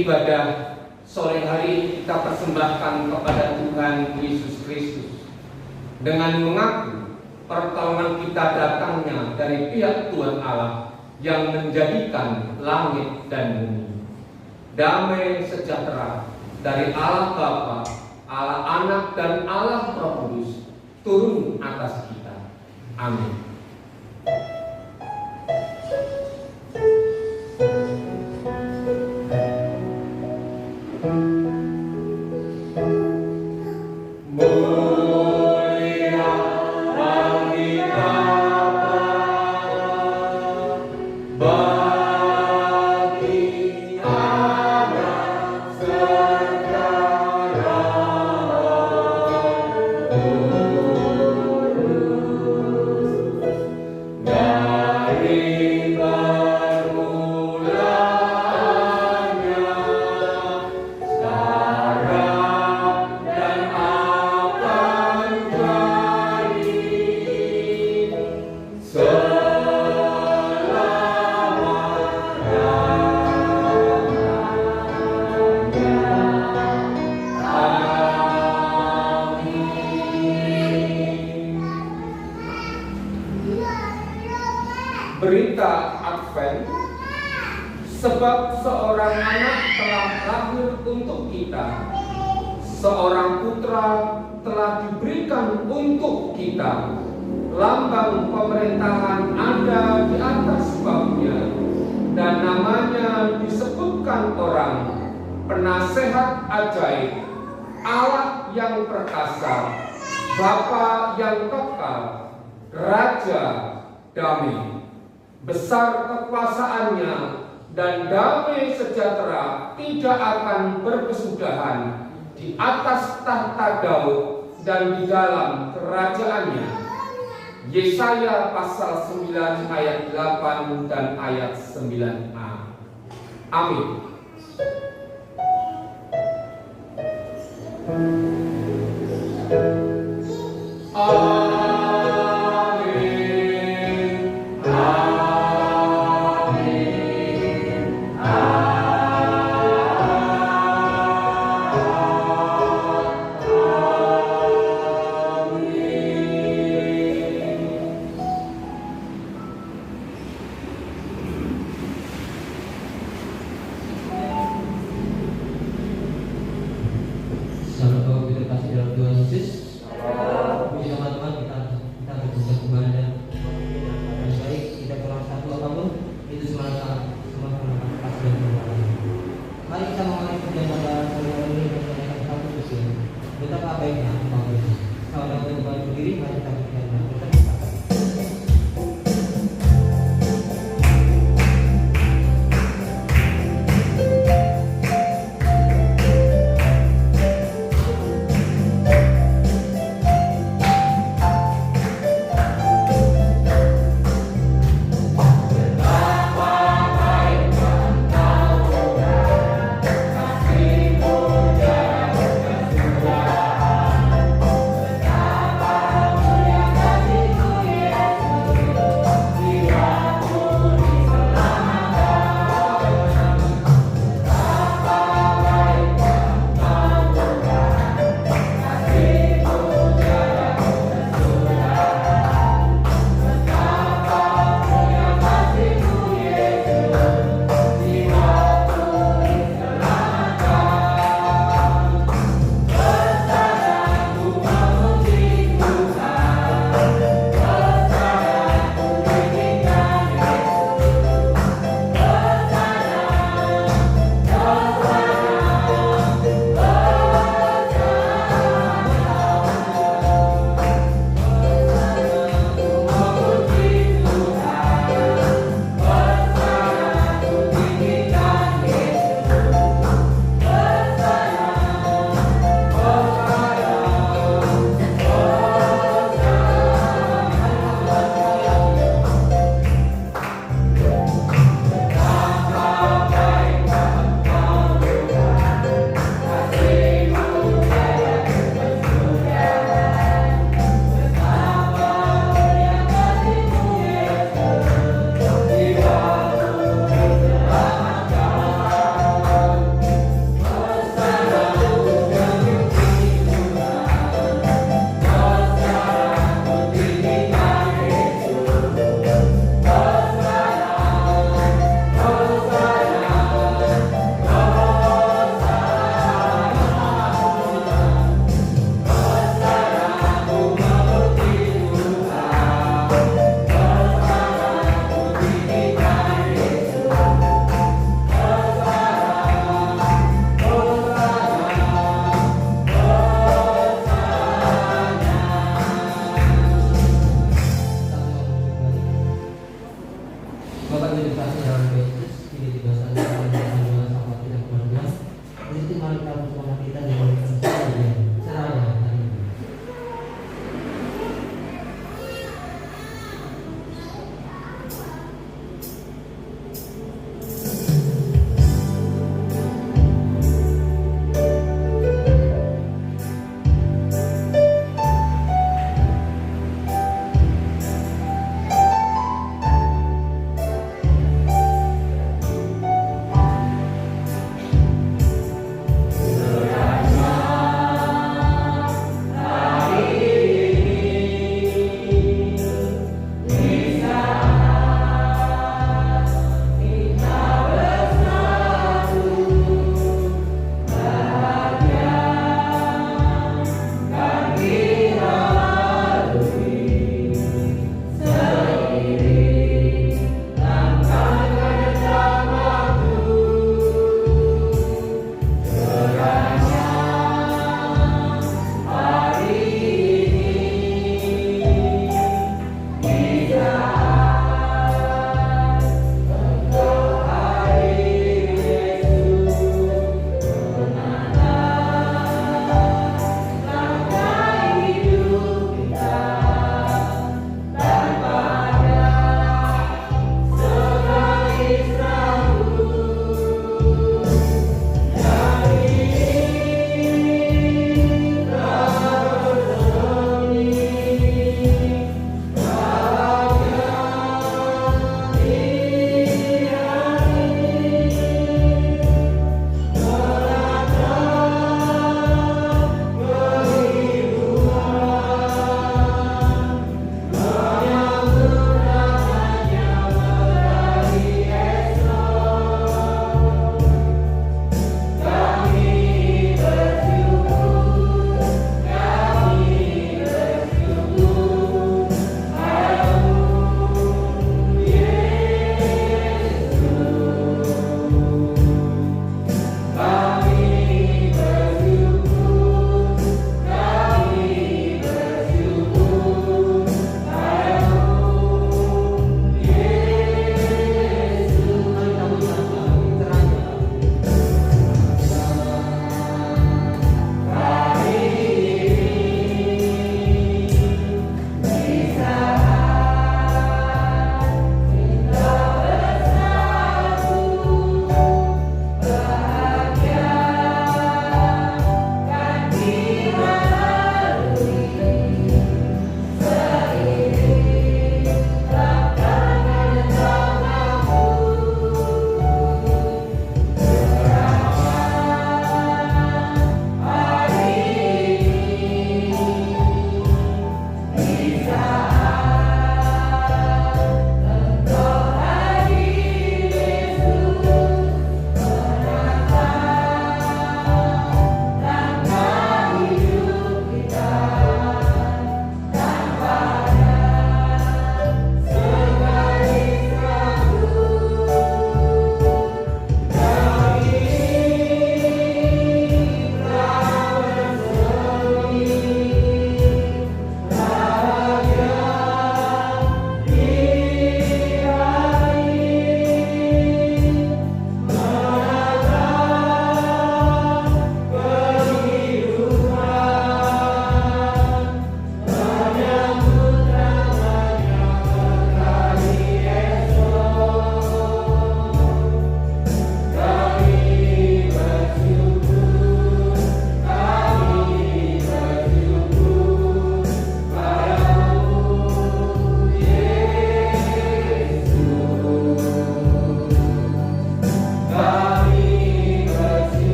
ibadah sore hari kita persembahkan kepada Tuhan Yesus Kristus dengan mengaku pertolongan kita datangnya dari pihak Tuhan Allah yang menjadikan langit dan bumi. Damai sejahtera dari Allah Bapa, Allah Anak dan Allah Roh Kudus turun atas kita. Amin. Berita Advent, sebab seorang anak telah lahir untuk kita, seorang putra telah diberikan untuk kita, lambang pemerintahan ada di atas bahunya, dan namanya disebutkan orang, Penasehat Ajaib, Allah yang perkasa, Bapa yang kekal, Raja damai. Besar kekuasaannya dan damai sejahtera tidak akan berkesudahan di atas tahta Daud dan di dalam kerajaannya. Yesaya pasal 9 ayat 8 dan ayat 9a. Amin.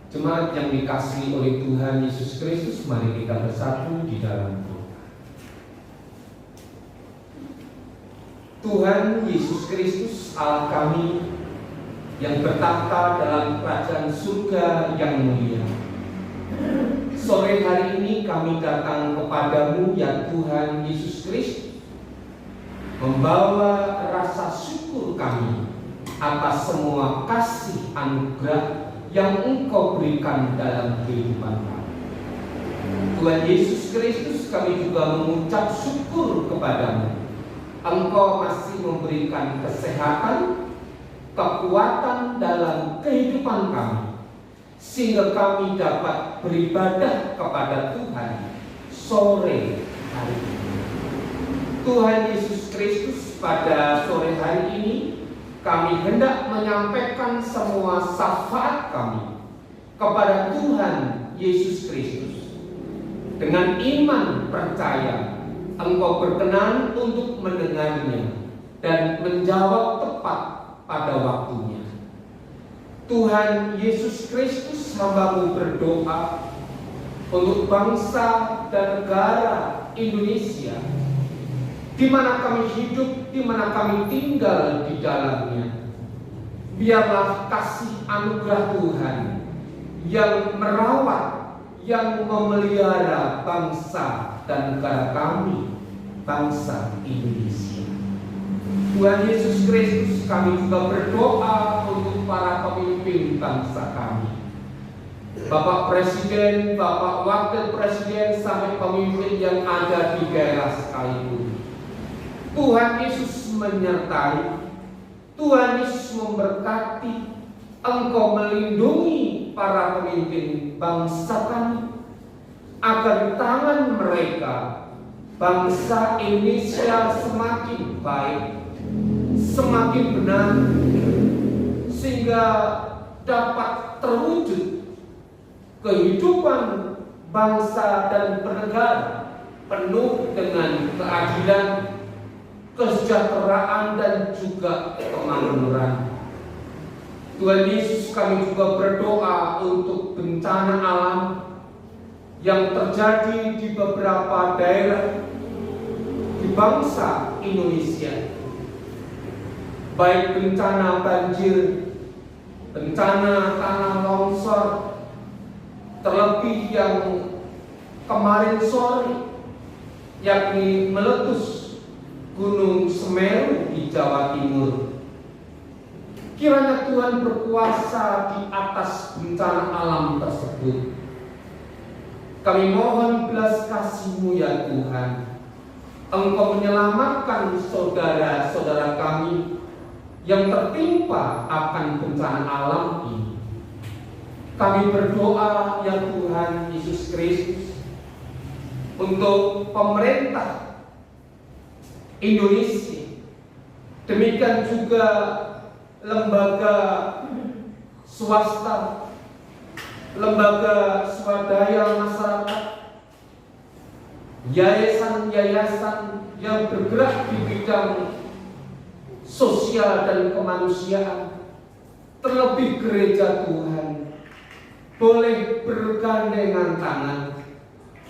Jemaat yang dikasihi oleh Tuhan Yesus Kristus, mari kita bersatu di dalam doa. Tuhan Yesus Kristus, Allah kami yang bertahta dalam kerajaan surga yang mulia, sore hari ini kami datang kepadamu ya Tuhan Yesus Kristus, membawa rasa syukur kami atas semua kasih anugerah yang Engkau berikan dalam kehidupan kami. Tuhan Yesus Kristus, kami juga mengucap syukur kepadamu. Engkau masih memberikan kesehatan, kekuatan dalam kehidupan kami, sehingga kami dapat beribadah kepada Tuhan sore hari ini. Tuhan Yesus Kristus, pada sore hari ini kami hendak menyampaikan semua syafaat kami kepada Tuhan Yesus Kristus. Dengan iman percaya Engkau berkenan untuk mendengarnya dan menjawab tepat pada waktunya. Tuhan Yesus Kristus, hamba-Mu berdoa untuk bangsa dan negara Indonesia, di mana kami hidup, di mana kami tinggal di dalamnya. Biarlah kasih anugerah Tuhan yang merawat, yang memelihara bangsa dan negara kami, bangsa Indonesia. Tuhan Yesus Kristus, kami juga berdoa untuk para pemimpin bangsa kami, Bapak Presiden, Bapak Wakil Presiden, sampai pemimpin yang ada di daerah sekalipun. Tuhan Yesus menyertai, Tuhan Yesus memberkati, Engkau melindungi para pemimpin bangsa kami, agar tangan mereka bangsa Indonesia semakin baik, semakin benar, sehingga dapat terwujud kehidupan bangsa dan bernegara penuh dengan keadilan, kesejahteraan, dan juga kemakmuran. Tuhan Yesus, kami juga berdoa untuk bencana alam yang terjadi di beberapa daerah di bangsa Indonesia, baik bencana banjir, bencana tanah longsor, terlebih yang kemarin sore, yakni meletus Gunung Semeru di Jawa Timur. Kiranya Tuhan berkuasa di atas bencana alam tersebut. Kami mohon belas kasih-Mu ya Tuhan. Engkau menyelamatkan saudara-saudara kami yang tertimpa akan bencana alam ini. Kami berdoa ya Tuhan Yesus Kristus untuk pemerintah Indonesia, demikian juga lembaga swasta, lembaga swadaya masyarakat, yayasan-yayasan yang bergerak di bidang sosial dan kemanusiaan, terlebih gereja Tuhan, boleh bergandengan tangan,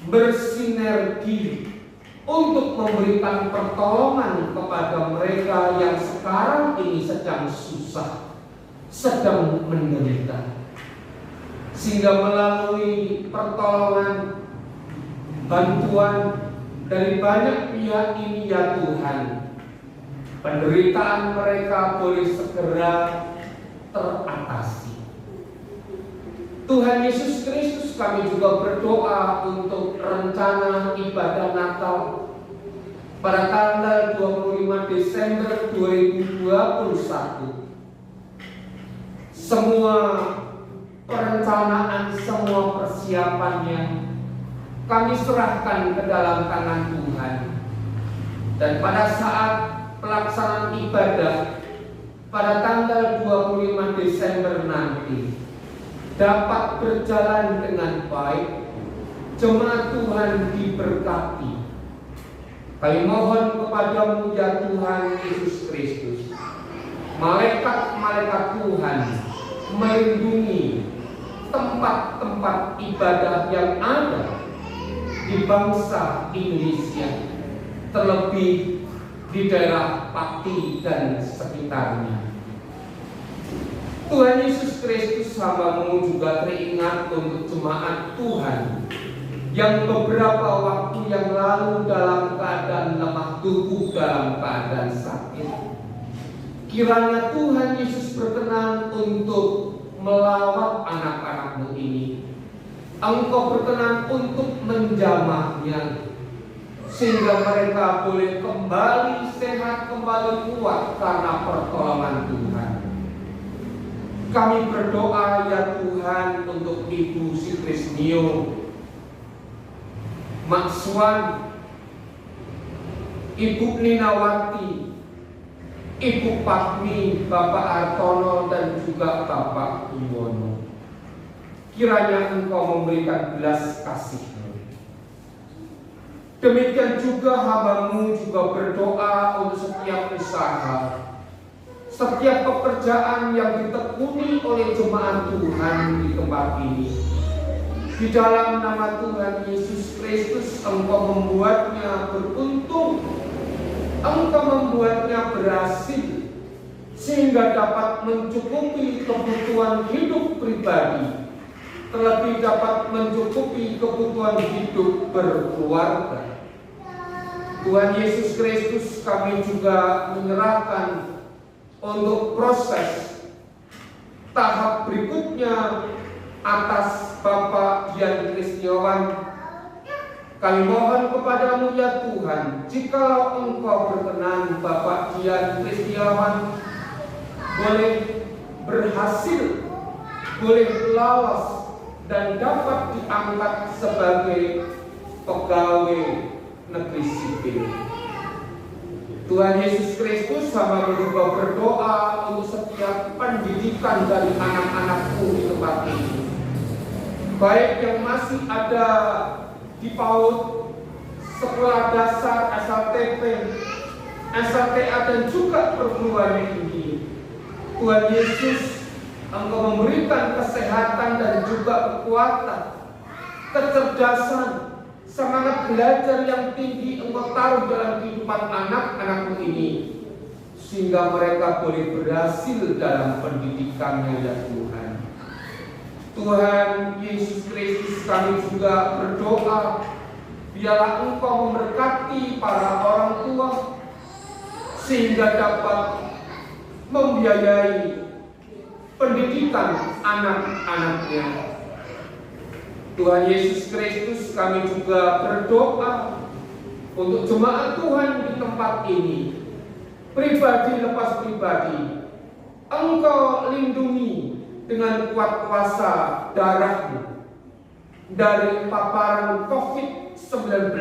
bersinergi untuk memberikan pertolongan kepada mereka yang sekarang ini sedang susah, sedang menderita, sehingga melalui pertolongan, bantuan dari banyak pihak ini ya Tuhan, penderitaan mereka boleh segera teratasi. Tuhan Yesus Kristus, kami juga berdoa untuk rencana ibadah Natal pada tanggal 25 Desember 2021. Semua perencanaan, semua persiapannya kami serahkan ke dalam tangan Tuhan. Dan pada saat pelaksanaan ibadah pada tanggal 25 Desember nanti dapat berjalan dengan baik, jemaat Tuhan diberkati. Kami mohon kepadamu ya Tuhan Yesus Kristus, malaikat-malaikat Tuhan melindungi tempat-tempat ibadah yang ada di bangsa Indonesia, terlebih di daerah Pati dan sekitarnya. Tuhan Yesus Kristus, hamba-Mu juga teringat untuk jemaat Tuhan yang beberapa waktu yang lalu dalam keadaan lemah tubuh, dalam keadaan sakit. Kiranya Tuhan Yesus berkenan untuk melawat anak-anak-Mu ini. Engkau berkenan untuk menjamahnya, sehingga mereka boleh kembali sehat, kembali kuat karena pertolongan Tuhan. Kami berdoa ya Tuhan untuk Ibu Sitrisnio, Mak Swan, Ibu Ninawati, Ibu Patmi, Bapak Artono, dan juga Bapak Iwono. Kiranya Engkau memberikan belas kasih-Mu. Demikian juga hamba-Mu juga berdoa untuk setiap usaha, setiap pekerjaan yang ditekuni oleh jemaat Tuhan di tempat ini. Di dalam nama Tuhan Yesus Kristus, Engkau membuatnya beruntung, Engkau membuatnya berhasil, sehingga dapat mencukupi kebutuhan hidup pribadi, terlebih dapat mencukupi kebutuhan hidup berkeluarga. Tuhan Yesus Kristus, kami juga menyerahkan untuk proses tahap berikutnya atas Bapak Dian Krisniowan. Kami mohon kepadamu ya Tuhan, jikalau Engkau berkenan Bapak Dian Krisniowan boleh berhasil, boleh lolos dan dapat diangkat sebagai pegawai negeri sipil. Tuhan Yesus Kristus, hamba juga berdoa untuk setiap pendidikan dari anak-anakku di tempat ini, baik yang masih ada di PAUD, sekolah dasar, SLTP, SLTA, dan juga perguruan tinggi. Tuhan Yesus, Engkau memberikan kesehatan dan juga kekuatan, kecerdasan, semangat belajar yang tinggi Engkau taruh dalam kehidupan anak-anakmu ini, sehingga mereka boleh berhasil dalam pendidikannya ya Tuhan. Tuhan Yesus Kristus, kami juga berdoa, biarlah Engkau memberkati para orang tua, sehingga dapat membiayai pendidikan anak-anaknya. Tuhan Yesus Kristus, kami juga berdoa untuk jemaat Tuhan di tempat ini, pribadi lepas pribadi, Engkau lindungi dengan kuat kuasa darah-Mu dari paparan COVID-19.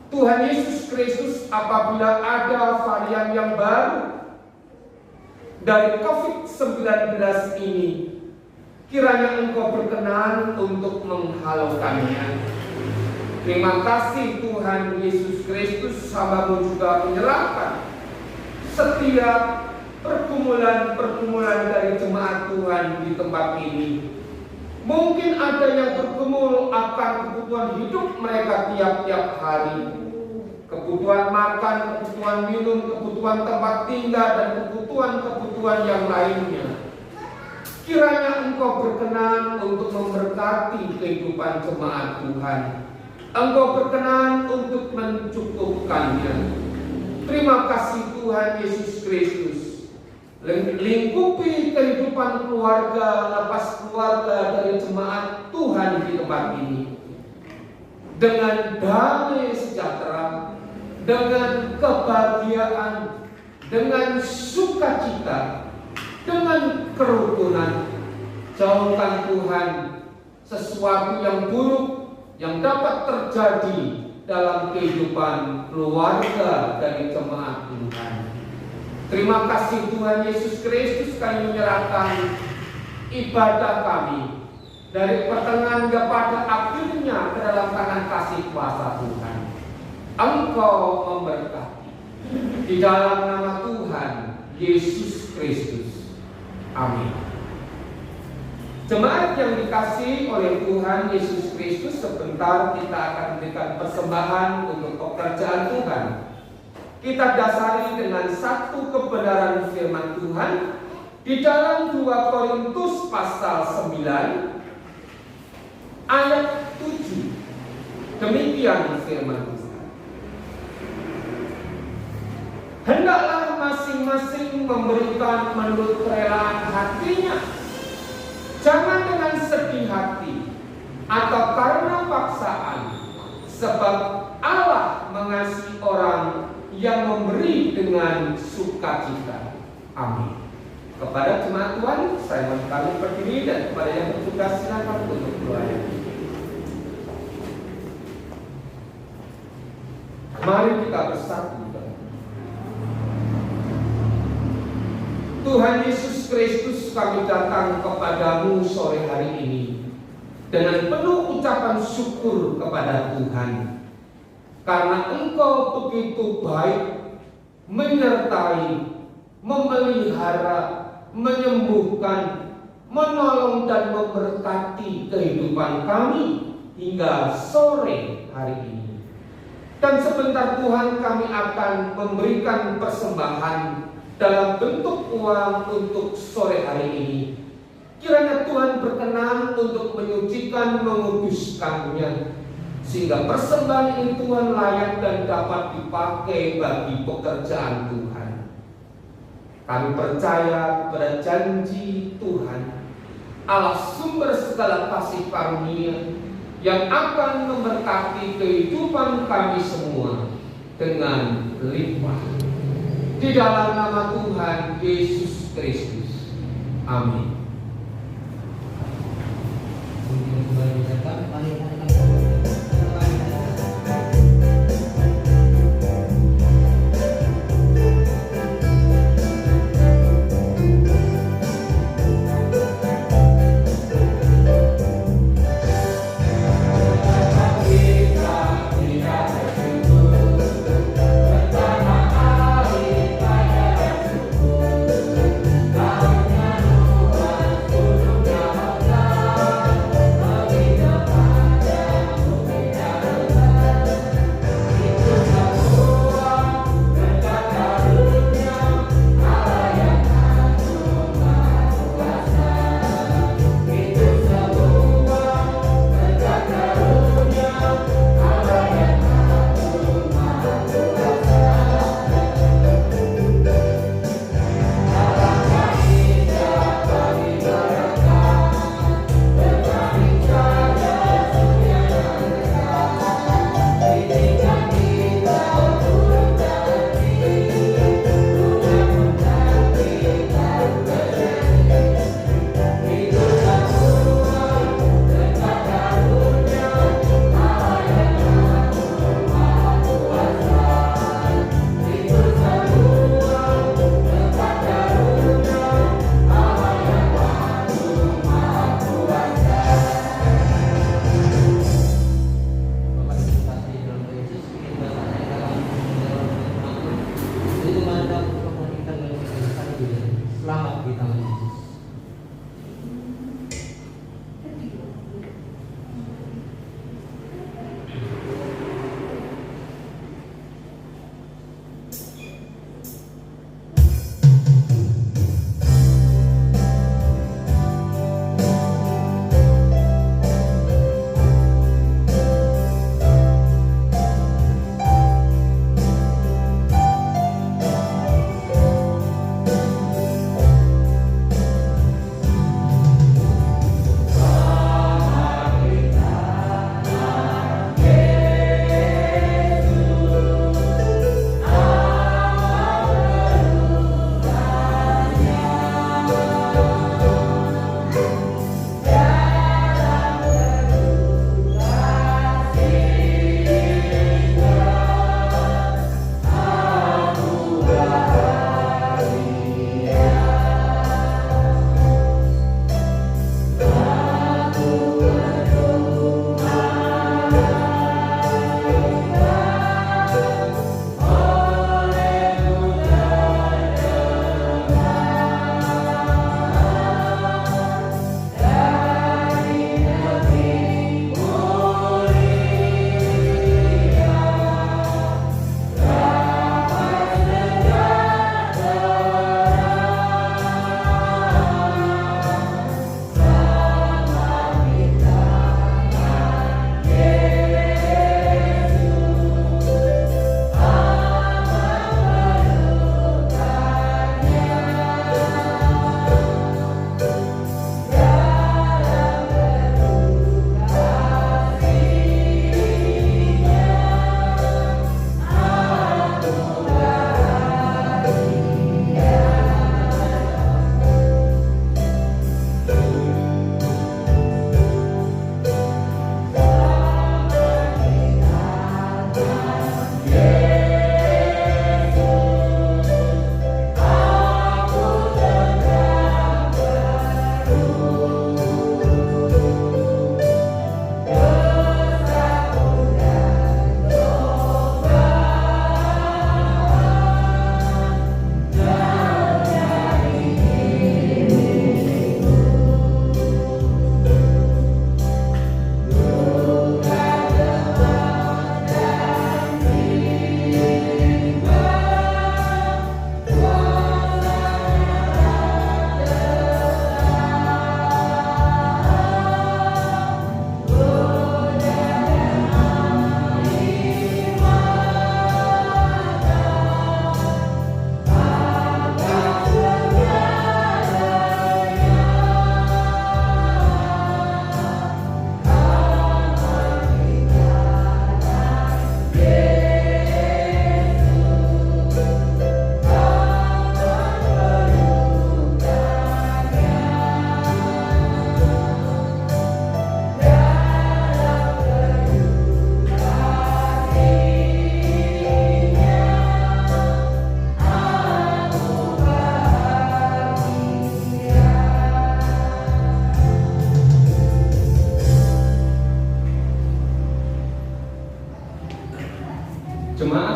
Tuhan Yesus Kristus, apabila ada varian yang baru dari COVID-19 ini, kiranya Engkau berkenan untuk menghalaukannya. Terima kasih Tuhan Yesus Kristus, hamba-Mu juga menyerahkan setiap pergumulan-pergumulan dari jemaat Tuhan di tempat ini. Mungkin ada yang bergumul akan kebutuhan hidup mereka tiap-tiap hari, kebutuhan makan, kebutuhan minum, kebutuhan tempat tinggal, dan kebutuhan-kebutuhan yang lainnya. Kiranya Engkau berkenan untuk memberkati kehidupan jemaat Tuhan. Engkau berkenan untuk mencukupkannya. Terima kasih Tuhan Yesus Kristus. Lingkupi kehidupan keluarga, lepas keluarga dari jemaat Tuhan di tempat ini dengan damai sejahtera, dengan kebahagiaan, dengan sukacita, dengan kerukunan. Jauhkan Tuhan sesuatu yang buruk yang dapat terjadi dalam kehidupan keluarga dari jemaat Tuhan. Terima kasih Tuhan Yesus Kristus, kami menyerahkan ibadah kami dari pertengahan kepada akhirnya ke dalam tangan kasih kuasa Tuhan. Engkau memberkati di dalam nama Tuhan Yesus Kristus. Amin. Jemaat yang dikasihi oleh Tuhan Yesus Kristus, sebentar kita akan memberikan persembahan untuk pekerjaan Tuhan. Kita dasari dengan satu kebenaran firman Tuhan di dalam 2 Korintus pasal 9 ayat 7. Demikian firman Tuhan. Hendaklah masing-masing memberikan menurut kerelaan hatinya, jangan dengan sedih hati atau karena paksaan, sebab Allah mengasihi orang yang memberi dengan sukacita. Amin. Kepada jemaat Tuhan, saya mohon kami berdiri, dan kepada yang bertugas silakan untuk melayani. Mari kita bersatu. Tuhan Yesus Kristus, kami datang kepadamu sore hari ini dengan penuh ucapan syukur kepada Tuhan, karena Engkau begitu baik, menyertai, memelihara, menyembuhkan, menolong dan memberkati kehidupan kami hingga sore hari ini. Dan sebentar Tuhan, kami akan memberikan persembahan dalam bentuk uang untuk sore hari ini. Kiranya Tuhan berkenan untuk menyucikan, menguduskannya, sehingga persembahan ini Tuhan layak dan dapat dipakai bagi pekerjaan Tuhan. Kami percaya kepada janji Tuhan, Allah sumber segala kasih karunia, yang akan memberkati kehidupan kami semua dengan limpah. Di dalam nama Tuhan Yesus Kristus. Amin.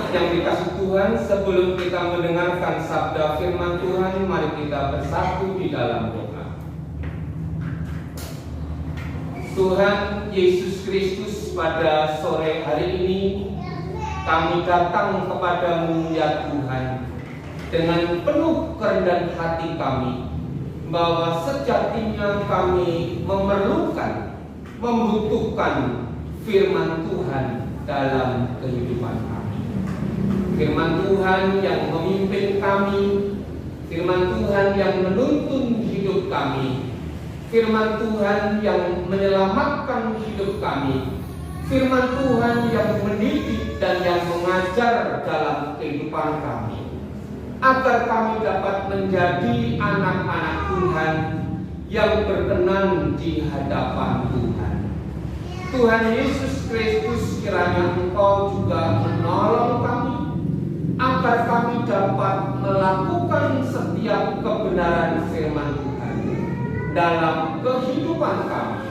Jemaat yang dikasihi Tuhan, sebelum kita mendengarkan sabda firman Tuhan, mari kita bersatu di dalam doa. Tuhan Yesus Kristus, pada sore hari ini kami datang kepadamu ya Tuhan, dengan penuh kerendahan hati kami, bahwa sejatinya kami membutuhkan firman Tuhan dalam kehidupan kami. Firman Tuhan yang memimpin kami, firman Tuhan yang menuntun hidup kami, firman Tuhan yang menyelamatkan hidup kami, firman Tuhan yang mendidik dan yang mengajar dalam kehidupan kami, agar kami dapat menjadi anak-anak Tuhan yang berkenan di hadapan Tuhan. Tuhan Yesus Kristus, kiranya Engkau juga menolong kami, agar kami dapat melakukan setiap kebenaran firman Tuhan dalam kehidupan kami.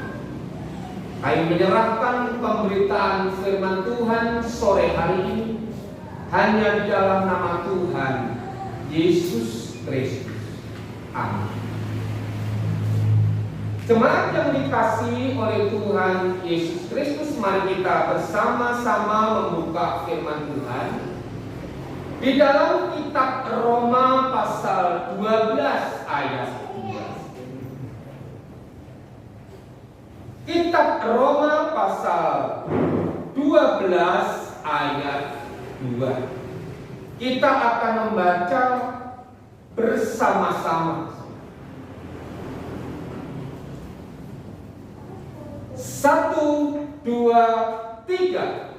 Kami menyerahkan pemberitaan firman Tuhan sore hari ini hanya di dalam nama Tuhan Yesus Kristus. Amin. Jemaat yang dikasihi oleh Tuhan Yesus Kristus, mari kita bersama-sama membuka firman Tuhan di dalam kitab Roma pasal 12 ayat 2. Kitab Roma pasal 12 ayat 2. Kita akan membaca bersama-sama. 1, 2, 3.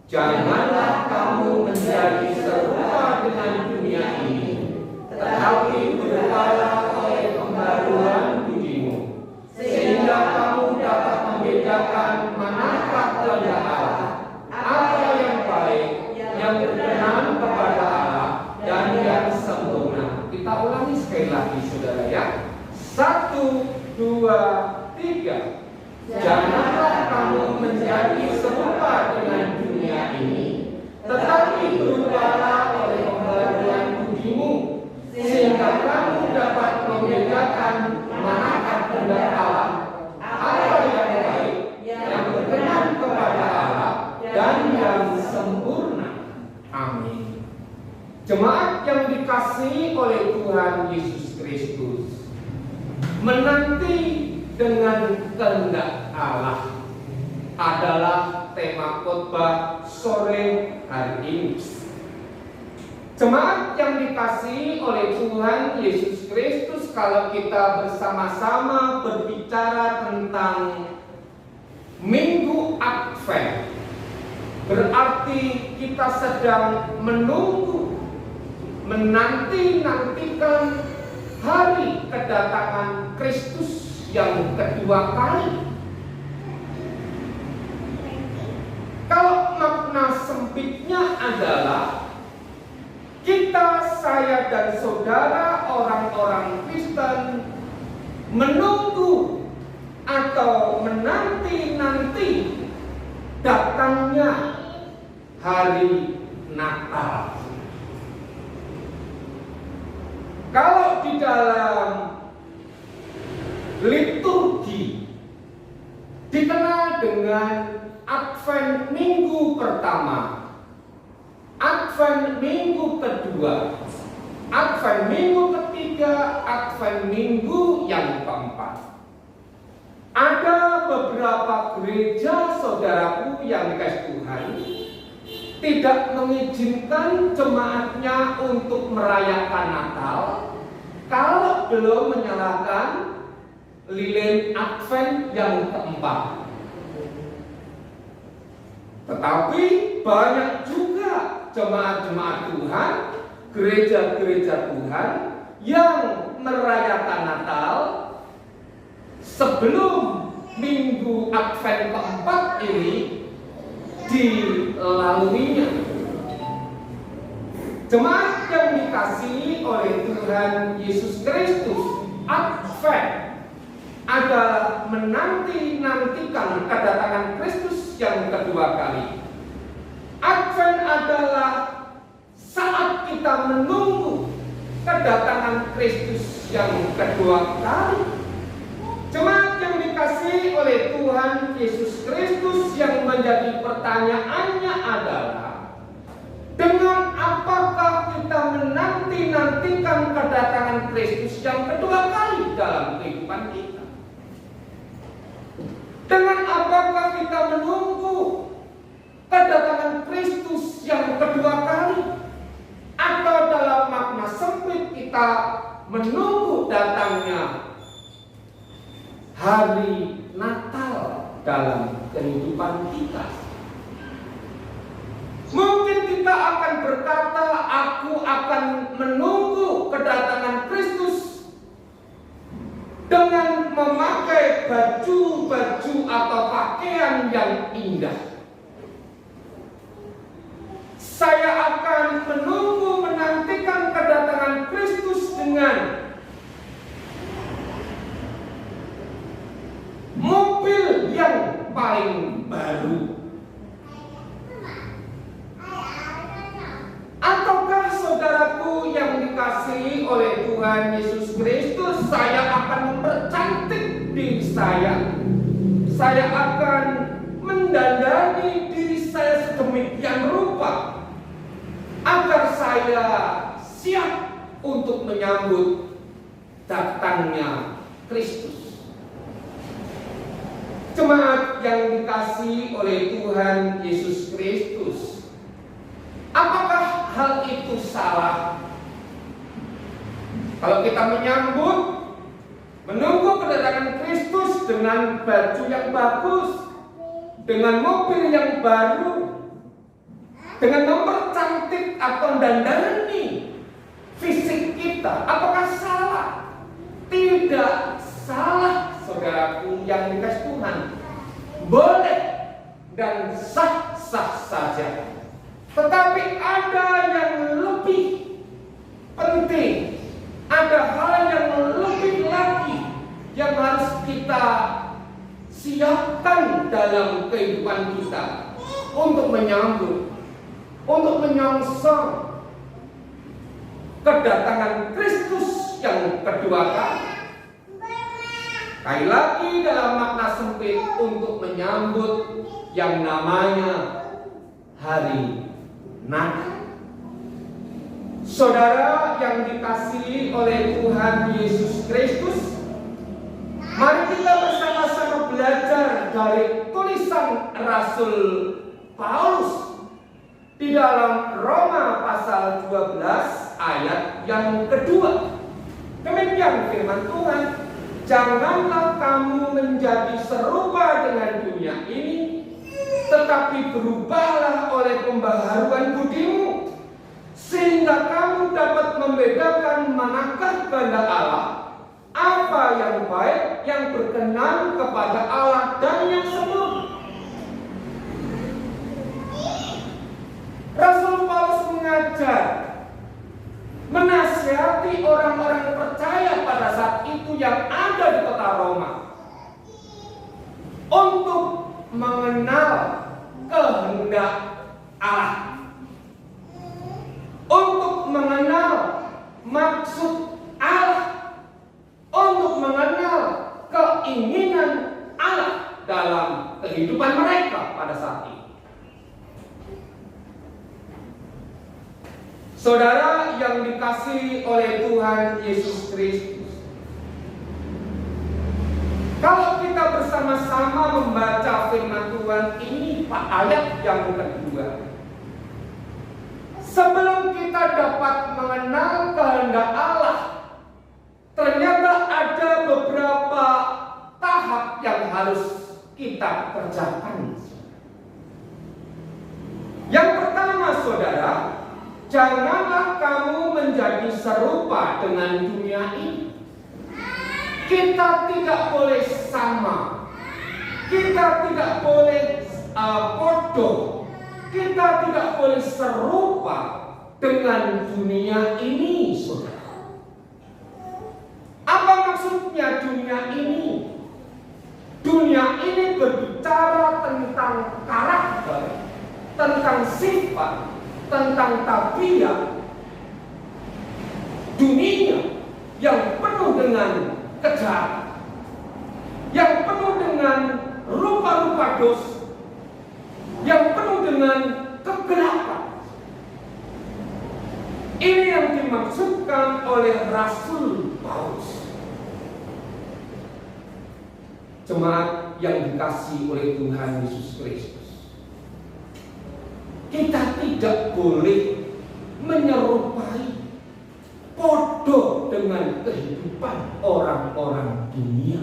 Janganlah kamu menjadi serupa dengan dunia ini, tetapi berubahlah oleh pembaruan budimu, sehingga kamu dapat membedakan manakah kehendak Allah, apa yang baik, yang berkenan kepada Allah, dan yang sempurna. Kita ulangi sekali lagi, saudara ya. 1, 2, 3. Janganlah kamu menjadi serupa dengan dunia ini, tetapi berubahlah oleh pembaruan budimu, sehingga kamu dapat membedakan manakah kehendak Allah, apa yang baik, yang berkenan kepada Allah, dan yang sempurna. Amin. Jemaat yang dikasihi oleh Tuhan Yesus Kristus, menanti dengan kehendak Allah adalah tema khotbah sore hari ini. Jemaat yang dikasihi oleh Tuhan Yesus Kristus, kalau kita bersama-sama berbicara tentang Minggu Advent, berarti kita sedang menanti-nantikan hari kedatangan Kristus yang kedua kali. Kalau makna sempitnya adalah kita, saya dan saudara orang-orang Kristen menunggu atau menanti-nanti datangnya hari Natal. Kalau di dalam liturgi dikenal dengan Advent minggu pertama, Advent minggu kedua, Advent minggu ketiga, Advent minggu yang keempat. Ada beberapa gereja, saudaraku yang dikasihi Tuhan, tidak mengizinkan jemaatnya untuk merayakan Natal kalau belum menyalakan lilin Advent yang keempat. Tetapi banyak juga jemaat-jemaat Tuhan, gereja-gereja Tuhan yang merayakan Natal sebelum minggu Advent keempat ini dilaluinya. Jemaat yang dikasihi oleh Tuhan Yesus Kristus, Advent adalah menanti-nantikan kedatangan Kristus yang kedua kali. Advent adalah kita menunggu kedatangan Kristus yang kedua kali. Jemaat yang dikasihi oleh Tuhan Yesus Kristus, yang menjadi pertanyaannya adalah, dengan apakah kita menanti-nantikan kedatangan Kristus yang kedua kali dalam kehidupan kita? Dengan apakah kita menunggu kedatangan Kristus yang kedua kali? Atau dalam makna sempit kita menunggu datangnya hari Natal dalam kehidupan kita? Mungkin kita akan berkata, aku akan menunggu kedatangan Kristus dengan memakai baju-baju atau pakaian yang indah. Saya akan menunggu menantikan kedatangan Kristus dengan mobil yang paling baru. Ataukah saudaraku yang dikasihi oleh Tuhan Yesus Kristus, saya akan mempercantik diri saya. Saya akan mendandani diri saya sedemikian rupa agar saya siap untuk menyambut datangnya Kristus. Jemaat yang dikasihi oleh Tuhan Yesus Kristus, apakah hal itu salah? Kalau kita menunggu kedatangan Kristus dengan baju yang bagus, dengan mobil yang baru, dengan mempercantik atau dandani fisik kita, apakah salah? Tidak salah, saudaraku yang dikasihi Tuhan. Boleh dan sah-sah saja. Tetapi ada yang lebih penting, ada hal yang lebih lagi yang harus kita siapkan dalam kehidupan kita untuk menyambut, untuk menyongsong kedatangan Kristus yang kedua kali. Sekali lagi dalam makna sempit, untuk menyambut yang namanya hari Natal. Saudara yang dikasihi oleh Tuhan Yesus Kristus, mari kita bersama-sama belajar dari tulisan Rasul Paulus di dalam Roma pasal 12 ayat yang kedua. Demikian firman Tuhan, janganlah kamu menjadi serupa dengan dunia ini, tetapi berubahlah oleh pembaharuan budimu, sehingga kamu dapat membedakan manakah kehendak Allah, apa yang baik, yang berkenan kepada Allah, dan yang sempurna. Rasul Paulus mengajar, menasihati orang-orang percaya pada saat itu yang ada di kota Roma untuk mengenal kehendak Allah, untuk mengenal maksud Allah, untuk mengenal keinginan Allah dalam kehidupan mereka pada saat itu. Saudara yang dikasihi oleh Tuhan Yesus Kristus, kalau kita bersama-sama membaca firman Tuhan ini, ayat yang kedua, sebelum kita dapat mengenal kehendak Allah, ternyata ada beberapa tahap yang harus kita kerjakan. Yang pertama, saudara, janganlah kamu menjadi serupa dengan dunia ini. Kita tidak boleh sama, kita tidak boleh bodoh, kita tidak boleh serupa dengan dunia ini, saudara. Apa maksudnya dunia ini? Dunia ini berbicara tentang karakter, tentang sifat, tentang tabiat, dunia yang penuh dengan kejahatan, yang penuh dengan rupa-rupa dosa, yang penuh dengan kegelapan. Ini yang dimaksudkan oleh Rasul Paulus. Jemaat yang dikasihi oleh Tuhan Yesus Kristus, kita tidak boleh menyerupai podo dengan kehidupan orang-orang dunia.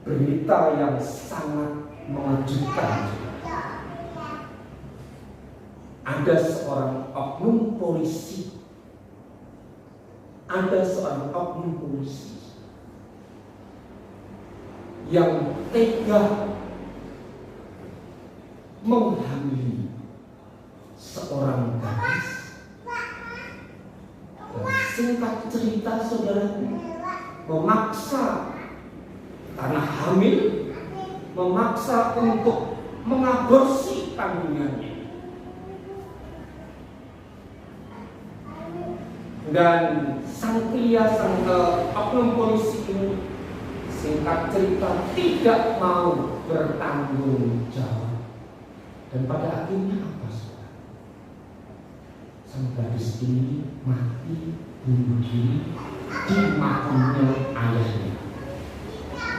Berita yang sangat mengejutkan. Ada seorang oknum polisi, yang tega menghamili seorang gadis. Dan singkat cerita, saudara, memaksa karena hamil, memaksa untuk mengaborsi kandungannya. Dan sang pria, oknum polisi ini, singkat cerita, tidak mau bertanggung jawab. Dan pada akhirnya apa, saudara? Sang gadis ini mati bunuh diri di makamnya ayahnya.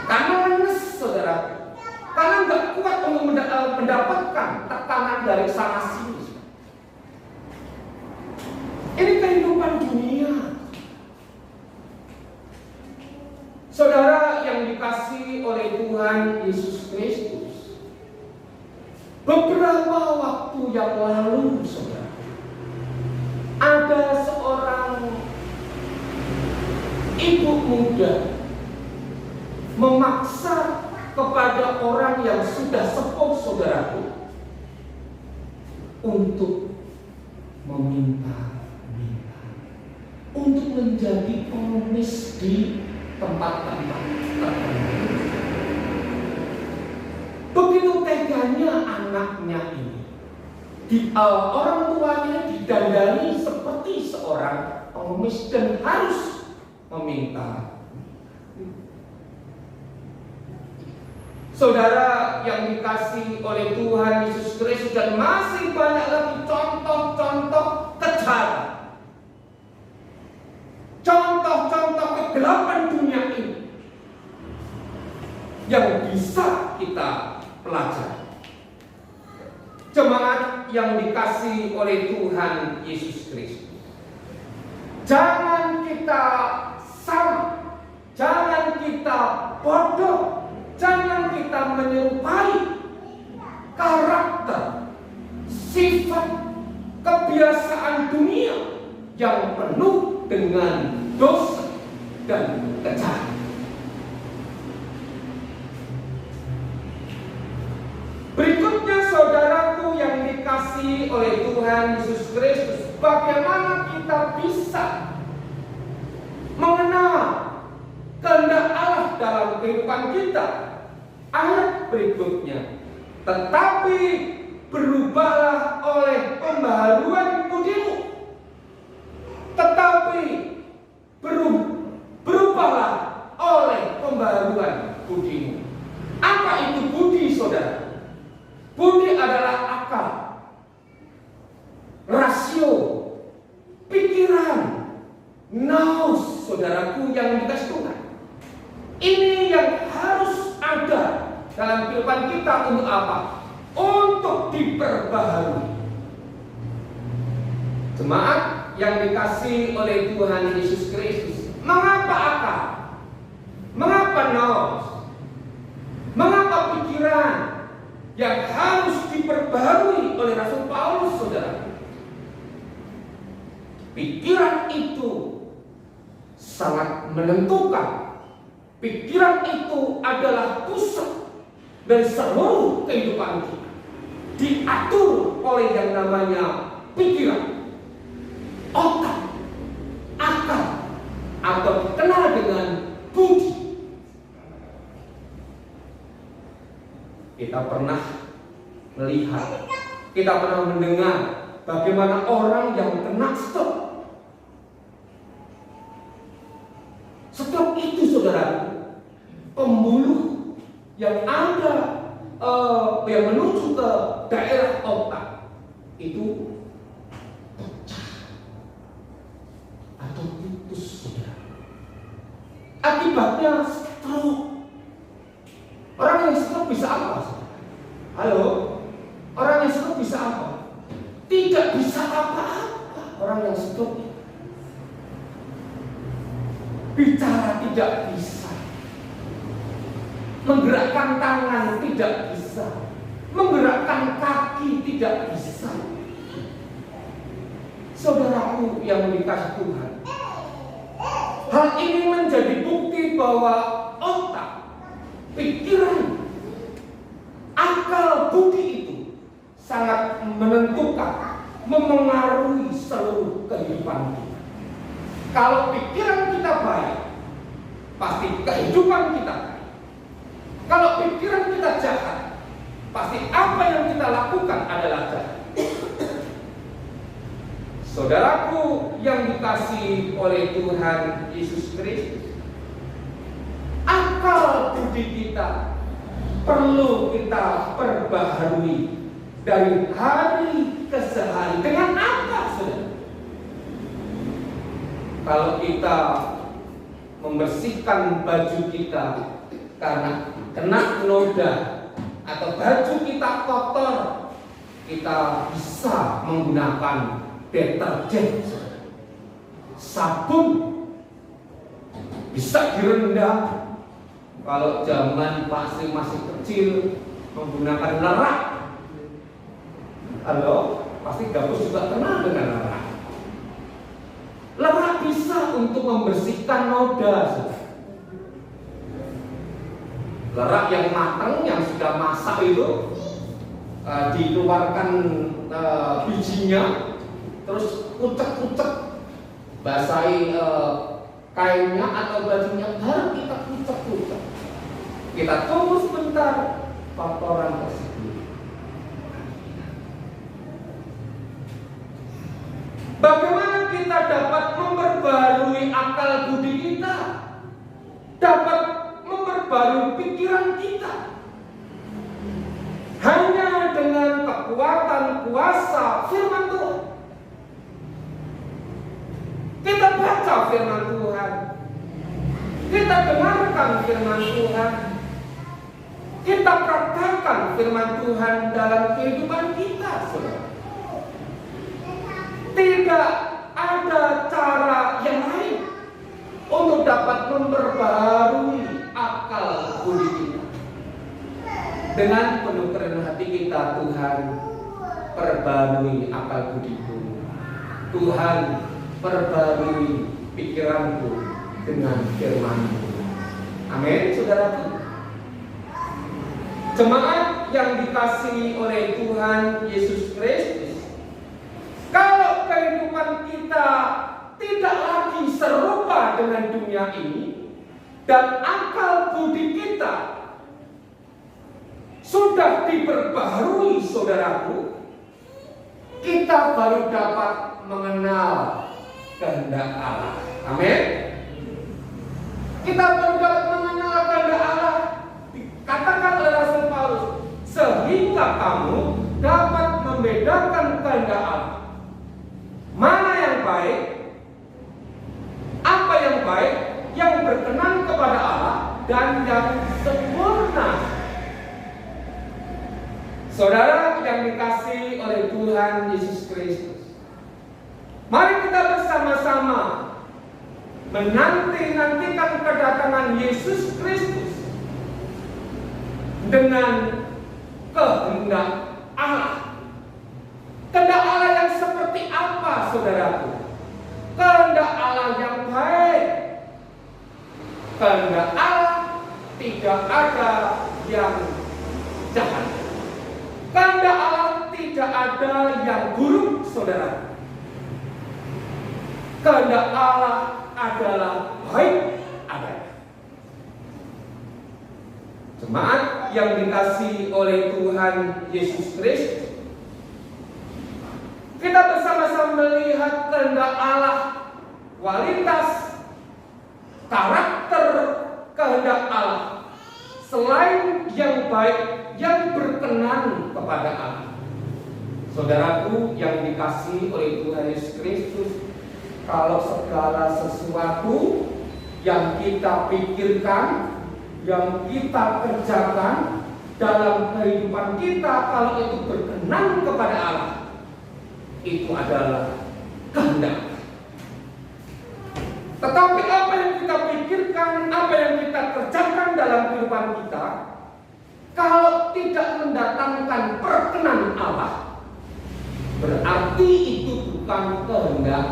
Karena lemes, saudara, karena nggak kuat untuk mendapatkan tekanan dari sana sini. Ini kehidupan dunia. Saudara yang dikasihi oleh Tuhan Yesus Kristus, beberapa waktu yang lalu, saudara, ada seorang ibu muda memaksa kepada orang yang sudah sepuh, saudaraku, untuk meminta, untuk menjadi pengemis di tempat-tempat tertentu. Begitu teganya anaknya ini, orang tuanya didandani seperti seorang pengemis dan harus meminta. Saudara yang dikasihi oleh Tuhan Yesus Kristus, dan masih banyak lagi contoh-contoh kejahatan, contoh-contoh kegelapan dunia ini yang bisa kita pelajari. Jemaat yang dikasihi oleh Tuhan Yesus Kristus, jangan kita sama, jangan kita bodoh, jangan kita menyerupai karakter, sifat, kebiasaan dunia yang penuh dengan dosa dan kejahatan. Berikutnya, saudaraku yang dikasihi oleh Tuhan Yesus Kristus, bagaimana kita bisa mengenal kehendak Allah dalam kehidupan kita? Ayat berikutnya, tetapi berubahlah oleh pembaharuan budimu. Tetapi berubahlah oleh pembaharuan budimu. Apa itu budi, saudara? Budi adalah akal, rasio, pikiran, naus, saudaraku yang dikasihi Tuhan. Ini yang harus ada dalam kehidupan kita untuk apa? Untuk diperbaharui. Jemaat yang dikasihi oleh Tuhan Yesus Kristus, mengapa akal? Mengapa naus? Mengapa pikiran yang harus diperbaharui oleh Rasul Paulus, saudara? Pikiran itu sangat menentukan. Pikiran itu adalah pusat dari seluruh kehidupan kita. Diatur oleh yang namanya pikiran, otak, akal, atau dikenal dengan budi. Kita pernah melihat, kita pernah mendengar bagaimana orang yang kena stroke yang ada yang menuju ke daerah otak itu pecah atau putus, saudara. Akibatnya stroke. Orang yang stroke bisa apa, saudara? Halo? Orang yang stroke bisa apa? Tidak bisa apa-apa. Orang yang stroke bicara tidak bisa, menggerakkan tangan tidak bisa, menggerakkan kaki tidak bisa. Saudaraku yang dikasihi Tuhan, hal ini menjadi bukti bahwa otak, pikiran, akal, budi itu sangat menentukan, memengaruhi seluruh kehidupan kita. Kalau pikiran kita baik, pasti kehidupan kita baik. Kalau pikiran kita jahat, pasti apa yang kita lakukan adalah jahat. Saudaraku yang dikasihi oleh Tuhan Yesus Kristus, akal budi kita perlu kita perbaharui dari hari ke hari. Dengan apa, saudara? Kalau kita membersihkan baju kita karena kena noda atau baju kita kotor, kita bisa menggunakan deterjen, sabun, bisa direndam. Kalau zaman Pak Sri masih kecil menggunakan lerak, halo, pasti gabus juga kenal dengan lerak. Lemak bisa untuk membersihkan noda. Lerak yang matang, yang sudah masak itu dikeluarkan bijinya, terus kucek-kucek, basahi kainnya atau bajunya, baru kita kucek-kucek. Kita tunggu sebentar kotoran tersebut. Bagaimana kita dapat memperbarui akal budi kita, dapat memperbarui pikiran kita? Hanya dengan kekuatan kuasa firman Tuhan. Kita baca firman Tuhan, kita dengarkan firman Tuhan, kita praktekkan firman Tuhan dalam kehidupan kita, saudara. Tidak ada cara yang lain untuk dapat memperbarui akal budi kita. Dengan penuh kerendahan hati kita, Tuhan, perbarui akal budiku. Tuhan, perbarui pikiranku dengan firman-Mu. Amin, saudaraku. Jemaat yang dikasihi oleh Tuhan Yesus Kristus, kalau kehidupan kita tidak lagi serupa dengan dunia ini, dan akal budi kita sudah diperbaharui, saudaraku, kita baru dapat mengenal kehendak Allah. Amin. Kita baru dapat mengenal kehendak Allah. Dikatakan oleh Rasul Paulus, sehingga kamu dapat membedakan kehendak Allah. Mana yang baik, apa yang baik, yang berkenan kepada Allah, dan yang sempurna. Saudara yang dikasihi oleh Tuhan Yesus Kristus, mari kita bersama-sama menanti-nantikan kedatangan Yesus Kristus dengan kehendak Allah. Kehendak Allah yang seperti apa, saudaraku? Kehendak Allah yang baik. Kehendak Allah tidak ada yang jahat. Kehendak Allah tidak ada yang buruk, saudara. Kehendak Allah adalah baik adanya. Jemaat yang dikasihi oleh Tuhan Yesus Kristus, kita bersama-sama melihat kehendak Allah, kualitas, karakter kehendak Allah selain yang baik, yang berkenan kepada Allah. Saudaraku yang dikasihi oleh Tuhan Yesus Kristus, kalau segala sesuatu yang kita pikirkan, yang kita kerjakan dalam kehidupan kita, kalau itu berkenan kepada Allah, itu adalah kehendak. Tetapi apa yang kita pikirkan, apa yang kita kerjakan dalam kehidupan kita, kalau tidak mendatangkan perkenan Allah, berarti itu bukan kehendak.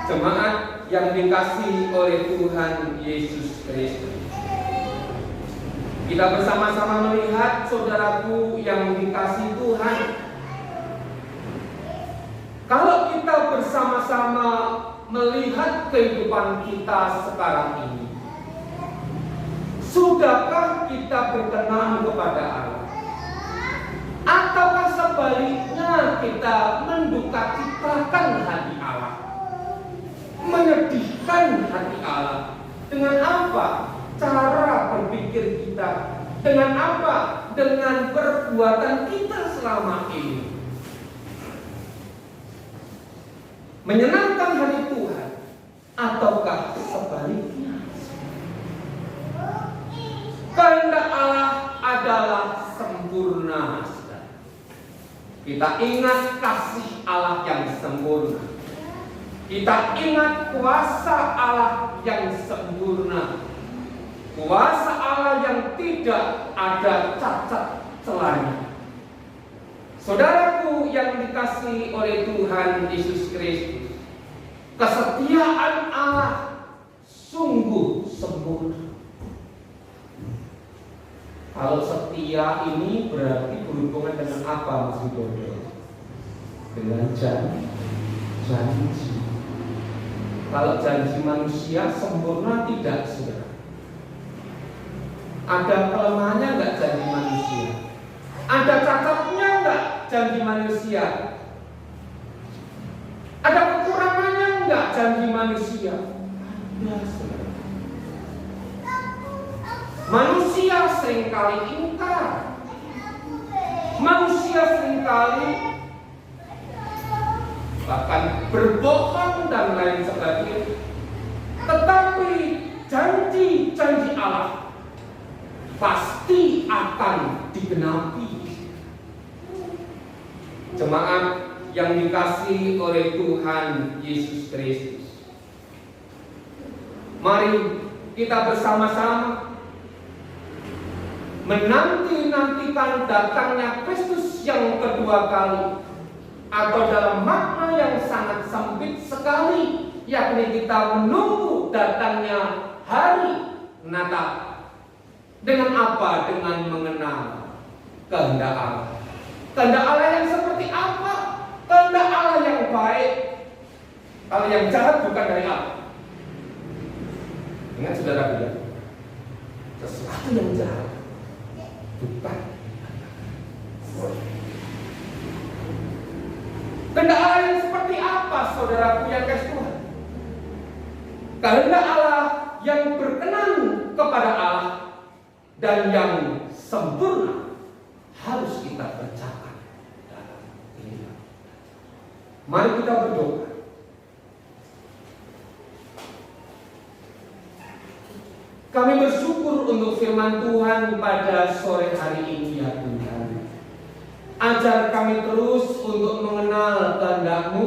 Jemaat yang dikasihi oleh Tuhan Yesus Kristus, kita bersama-sama melihat, saudaraku yang dikasihi Tuhan, kalau kita bersama-sama melihat kehidupan kita sekarang ini, sudahkah kita berkenan kepada Allah? Ataukah sebaliknya kita mendukacitakan hati Allah, menyedihkan hati Allah? Dengan apa cara berpikir kita? Dengan apa? Dengan perbuatan kita selama ini. Menyenangkan hati Tuhan ataukah sebaliknya? Kehendak Allah adalah sempurna. Kita ingat kasih Allah yang sempurna. Kita ingat kuasa Allah yang sempurna. Kuasa Allah yang tidak ada cacat celahnya. Saudaraku yang dikasihi oleh Tuhan Yesus Kristus, kesetiaan Allah sungguh sempurna. Kalau setia ini berarti berhubungan dengan apa, Mas Widodo? Dengan janji. Kalau janji manusia sempurna tidak, saudara. Ada kelemahannya enggak janji manusia? Ada cacatnya enggak janji manusia? Ada kekurangannya enggak janji manusia? Ada, saudara. Manusia seringkali ingkar. Manusia seringkali bahkan berbohong dan lain sebagainya. Tetapi janji-janji Allah pasti akan digenapi. Jemaat yang dikasihi oleh Tuhan Yesus Kristus, mari kita bersama-sama menanti-nantikan datangnya Kristus yang kedua kali, atau dalam makna yang sangat sempit sekali, yakni kita menunggu datangnya hari Natal. Dengan apa? Dengan mengenal kehendak Allah. Kehendak Allah yang seperti apa? Kehendak Allah yang baik. Kalau yang jahat bukan dari Allah. Ingat saudara bilang, sesuatu yang jahat bukan. Kehendak Allah yang seperti apa, saudaraku yang kasih Tuhan? Kehendak Allah yang berkenan kepada Allah dan yang sempurna harus kita kerjakan dalam kehidupan. Mari kita berdoa. Kami bersyukur untuk firman Tuhan pada sore hari ini, ya Tuhan. Ajar kami terus untuk mengenal kehendak-Mu,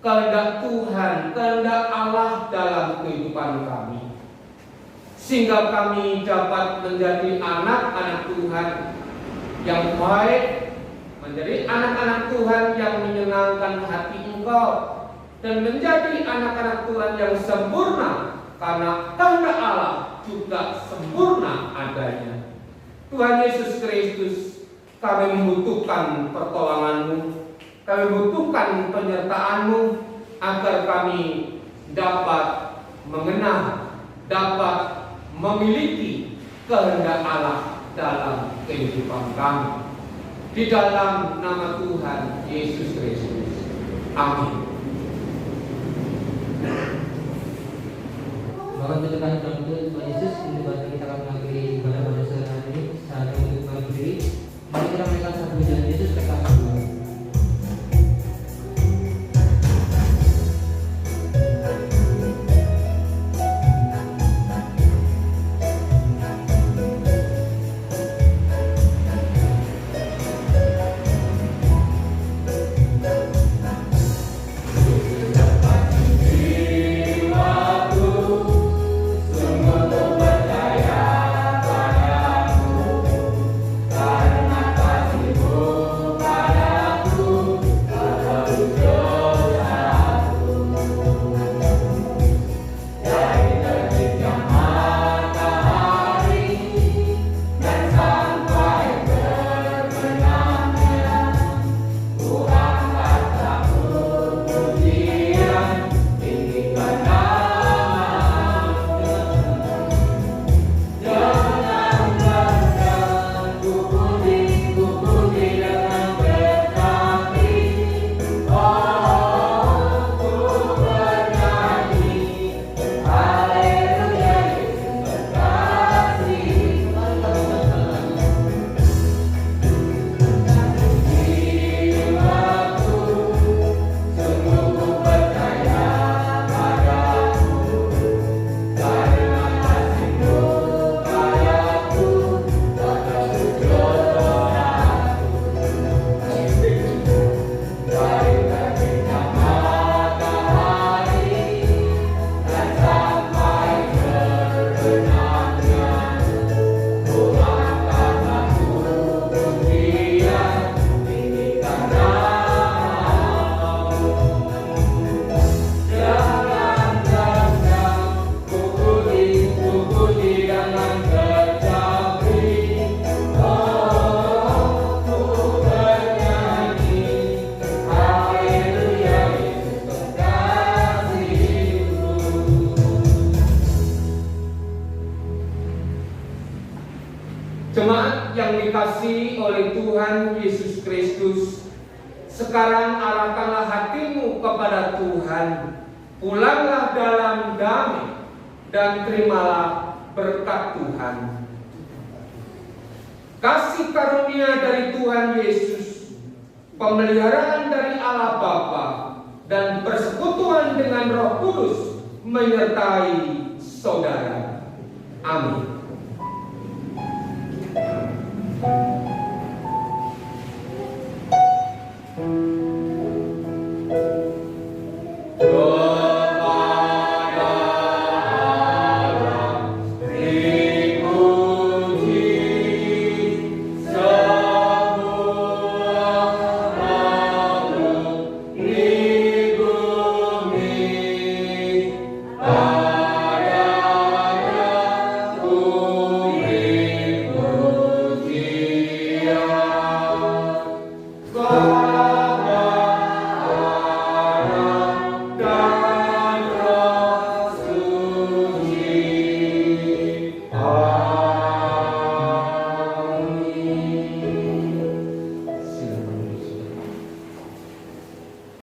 kehendak Tuhan, kehendak Allah dalam kehidupan kami, sehingga kami dapat menjadi anak-anak Tuhan yang baik, menjadi anak-anak Tuhan yang menyenangkan hati Engkau, dan menjadi anak-anak Tuhan yang sempurna, karena kehendak Allah juga sempurna adanya. Tuhan Yesus Kristus, kami membutuhkan pertolongan-Mu, kami membutuhkan penyertaan-Mu, agar kami dapat mengenal, dapat memiliki kehendak Allah dalam kehidupan kami. Di dalam nama Tuhan Yesus Kristus. Amin. Bahkan ketika dalam itu Tuhan Yesus menyebabkan kita akan mengakhiri ibadah pada sore hari ini. Saatnya untuk berdiri. Mari kita menaikkan satu pujian Yesus PK 2. Jemaat yang dikasihi oleh Tuhan Yesus Kristus, sekarang arahkanlah hatimu kepada Tuhan, pulanglah dalam damai, dan terimalah berkat Tuhan. Kasih karunia dari Tuhan Yesus, pemeliharaan dari Allah Bapa, dan persekutuan dengan Roh Kudus menyertai saudara.